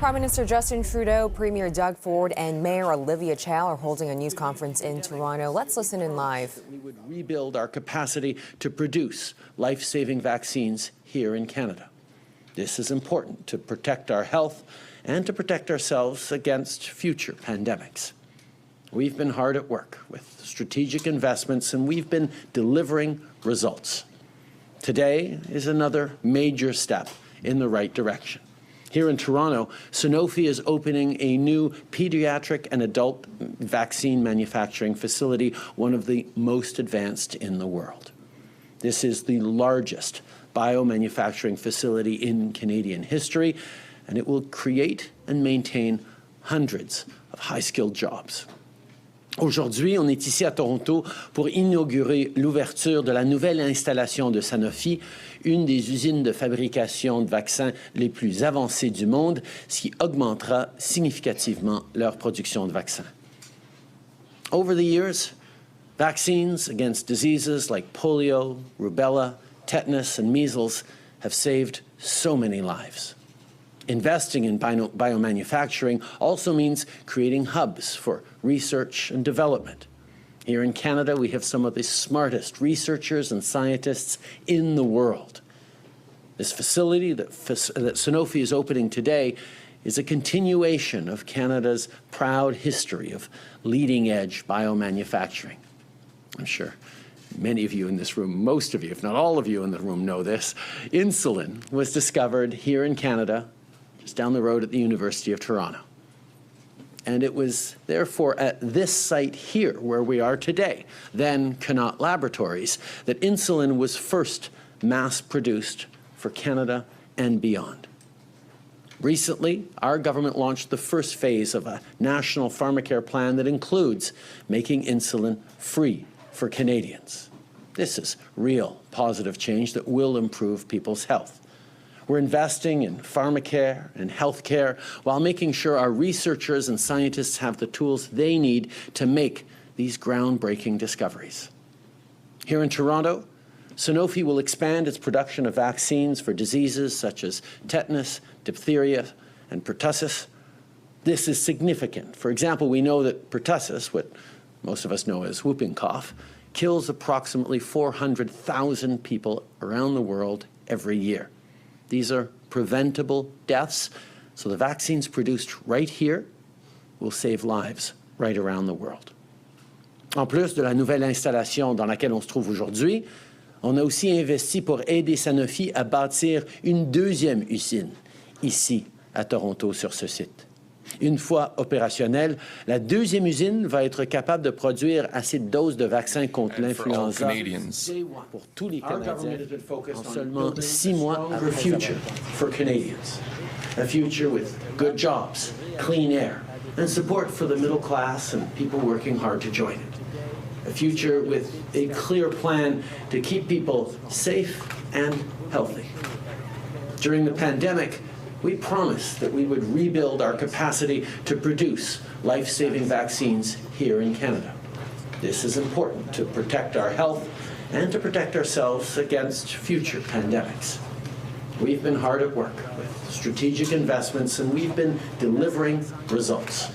Prime Minister Justin Trudeau, Premier Doug Ford, and Mayor Olivia Chow are holding a news conference in Toronto. Let's listen in live. We would rebuild our capacity to produce life-saving vaccines here in Canada. This is important to protect our health and to protect ourselves against future pandemics. We've been hard at work with strategic investments, and we've been delivering results. Today is another major step in the right direction. Here in Toronto, Sanofi is opening a new pediatric and adult vaccine manufacturing facility, one of the most advanced in the world. This is the largest biomanufacturing facility in Canadian history, and it will create and maintain hundreds of high-skilled jobs. Aujourd'hui, on est ici à Toronto pour inaugurer l'ouverture de la nouvelle installation de Sanofi, une des usines de fabrication de vaccins les plus avancées du monde, ce qui augmentera significativement leur production de vaccins. Over the years, vaccines against diseases like polio, rubella, tetanus, and measles have saved so many lives. Investing in biomanufacturing also means creating hubs for research and development. Here in Canada, we have some of the smartest researchers and scientists in the world. This facility that Sanofi is opening today is a continuation of Canada's proud history of leading-edge biomanufacturing. I'm sure many of you in this room, most of you, if not all of you in the room, know this. Insulin was discovered here in Canada, just down the road at the University of Toronto. And it was therefore at this site here where we are today, then Connaught Laboratories, that insulin was first mass-produced for Canada and beyond. Recently, our government launched the first phase of a national pharmacare plan that includes making insulin free for Canadians. This is real positive change that will improve people's health. We're investing in pharmacare and healthcare while making sure our researchers and scientists have the tools they need to make these groundbreaking discoveries. Here in Toronto, Sanofi will expand its production of vaccines for diseases such as tetanus, diphtheria, and pertussis. This is significant. For example, we know that pertussis, what most of us know as whooping cough, kills approximately 400,000 people around the world every year. These are preventable deaths, so the vaccines produced right here will save lives right around the world. En plus de la nouvelle installation dans laquelle on se trouve aujourd'hui, on a aussi investi pour aider Sanofi à bâtir une deuxième usine ici à Toronto sur ce site. Une fois opérationnelle, la deuxième usine va être capable de produire assez de doses de vaccins contre l'influenza pour tous les Canadiens en seulement 6 mois après future for Canadians. A future with good jobs, clean air, and support for the middle class and people working hard to join it. A future with a clear plan to keep people safe and healthy. During the pandemic, we promised that we would rebuild our capacity to produce life-saving vaccines here in Canada. This is important to protect our health and to protect ourselves against future pandemics. We've been hard at work with strategic investments, and we've been delivering results.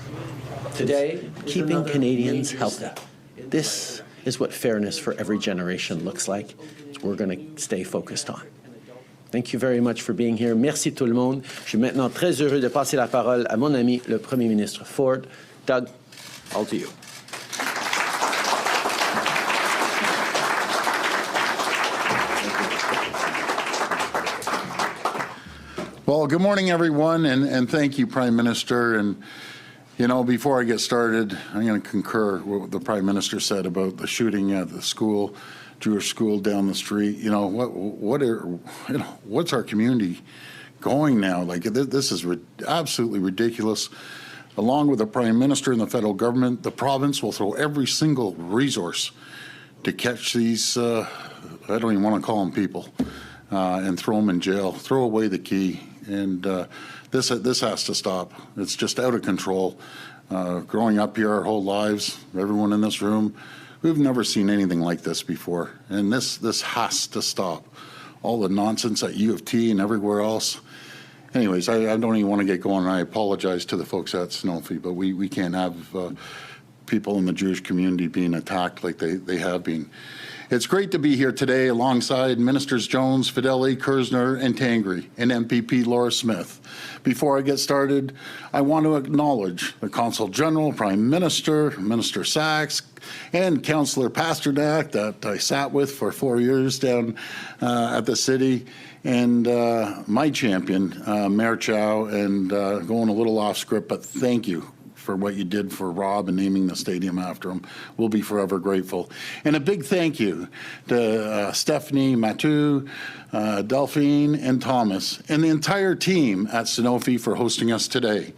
Today, keeping Canadians healthy. This is what fairness for every generation looks like. We're going to stay focused on. Thank you very much for being here. Merci tout le monde. Je suis maintenant très heureux de passer la parole à mon ami, le Premier ministre Ford. Doug, all to you. Well, good morning, everyone, and thank you, Prime Minister. And, you know, before I get started, I'm going to concur with what the Prime Minister said about the shooting at the school, Jewish school down the street. You know, what's our community going now? Like, this is absolutely ridiculous. Along with the Prime Minister and the federal government, the province will throw every single resource to catch these, I don't even want to call them people, and throw them in jail, throw away the key. And this has to stop. It's just out of control. Growing up here our whole lives, everyone in this room, we've never seen anything like this before, and this has to stop. All the nonsense at U of T and everywhere else, anyways, I don't even want to get going. I apologize to the folks at Sanofi, but we can't have people in the Jewish community being attacked like they have been. It's great to be here today alongside Ministers Jones, Fideli, Kersner, and Tangri, and MPP Laura Smith. Before I get started, I want to acknowledge the Consul General, Prime Minister, Minister Sachs, and Councillor Pasternak that I sat with for 4 years down at the city, and my champion, Mayor Chow, and going a little off script, but thank you for what you did for Rob and naming the stadium after him. We'll be forever grateful. And a big thank you to Stephanie, Mathieu, Delphine, and Thomas, and the entire team at Sanofi for hosting us today,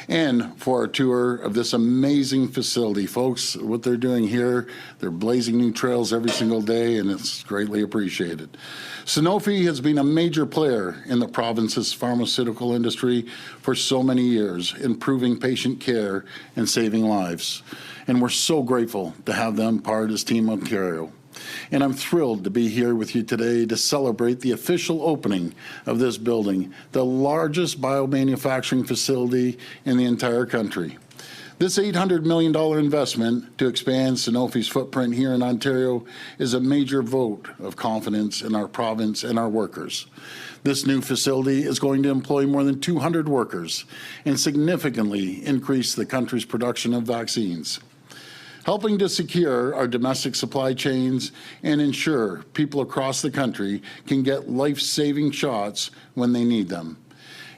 and for our tour of this amazing facility. Folks, what they're doing here, they're blazing new trails every single day, and it's greatly appreciated. Sanofi has been a major player in the province's pharmaceutical industry for so many years, improving patient care and saving lives. And we're so grateful to have them part of Team Ontario. And I'm thrilled to be here with you today to celebrate the official opening of this building, the largest biomanufacturing facility in the entire country. This $800 million investment to expand Sanofi's footprint here in Ontario is a major vote of confidence in our province and our workers. This new facility is going to employ more than 200 workers and significantly increase the country's production of vaccines, helping to secure our domestic supply chains and ensure people across the country can get life-saving shots when they need them.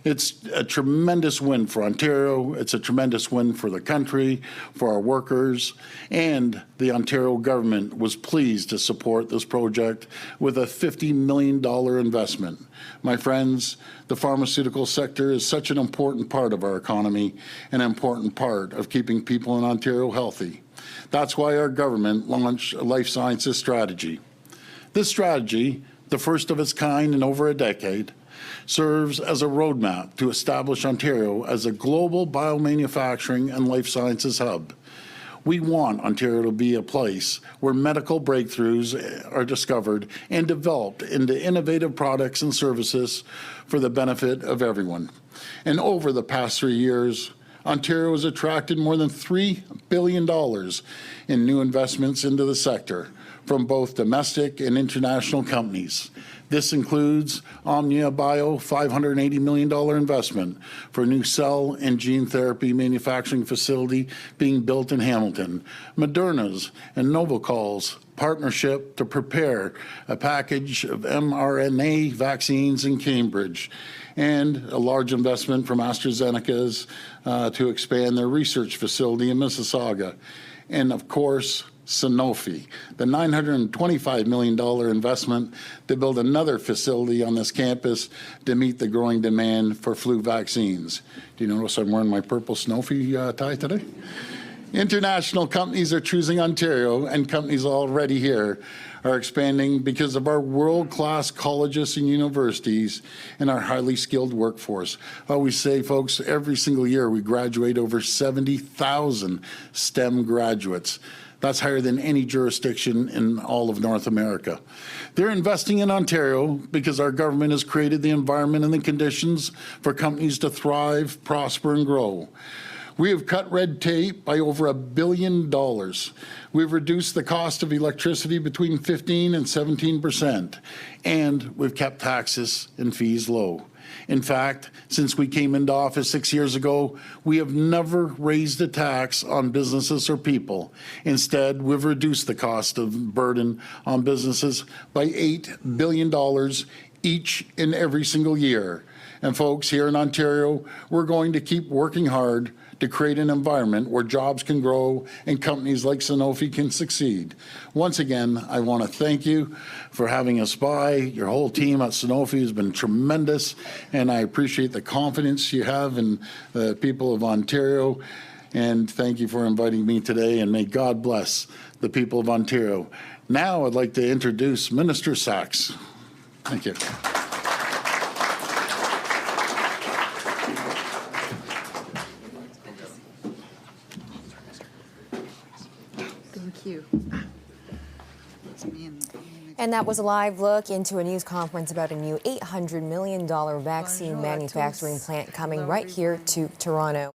It's a tremendous win for Ontario, it's a tremendous win for the country, for our workers, and the Ontario government was pleased to support this project with a $50 million investment. My friends, the pharmaceutical sector is such an important part of our economy, an important part of keeping people in Ontario healthy. That's why our government launched a life sciences strategy. This strategy, the first of its kind in over a decade, serves as a roadmap to establish Ontario as a global biomanufacturing and life sciences hub. We want Ontario to be a place where medical breakthroughs are discovered and developed into innovative products and services for the benefit of everyone. And over the past 3 years, Ontario has attracted more than $3 billion in new investments into the sector from both domestic and international companies. This includes Omnia Bio $580 million investment for a new cell and gene therapy manufacturing facility being built in Hamilton, Moderna's and Novacol's partnership to prepare a package of mRNA vaccines in Cambridge, and a large investment from AstraZeneca's to expand their research facility in Mississauga. And of course, Sanofi, the $925 million investment to build another facility on this campus to meet the growing demand for flu vaccines. Do you notice I'm wearing my purple Sanofi tie today? International companies are choosing Ontario, and companies already here are expanding because of our world-class colleges and universities and our highly skilled workforce. I always say, folks, every single year we graduate over 70,000 STEM graduates. That's higher than any jurisdiction in all of North America. They're investing in Ontario because our government has created the environment and the conditions for companies to thrive, prosper, and grow. We have cut red tape by over $1 billion. We've reduced the cost of electricity between 15% and 17%, and we've kept taxes and fees low. In fact, since we came into office 6 years ago, we have never raised a tax on businesses or people. Instead, we've reduced the cost of burden on businesses by $8 billion each and every single year. And folks, here in Ontario, we're going to keep working hard to create an environment where jobs can grow and companies like Sanofi can succeed. Once again, I want to thank you for having us by. Your whole team at Sanofi has been tremendous, and I appreciate the confidence you have in the people of Ontario. And thank you for inviting me today, and may God bless the people of Ontario. Now I'd like to introduce Minister Sachs. Thank you. Thank you. It's me and And that was a live look into a news conference about a new $800 million vaccine manufacturing plant coming right here to Toronto.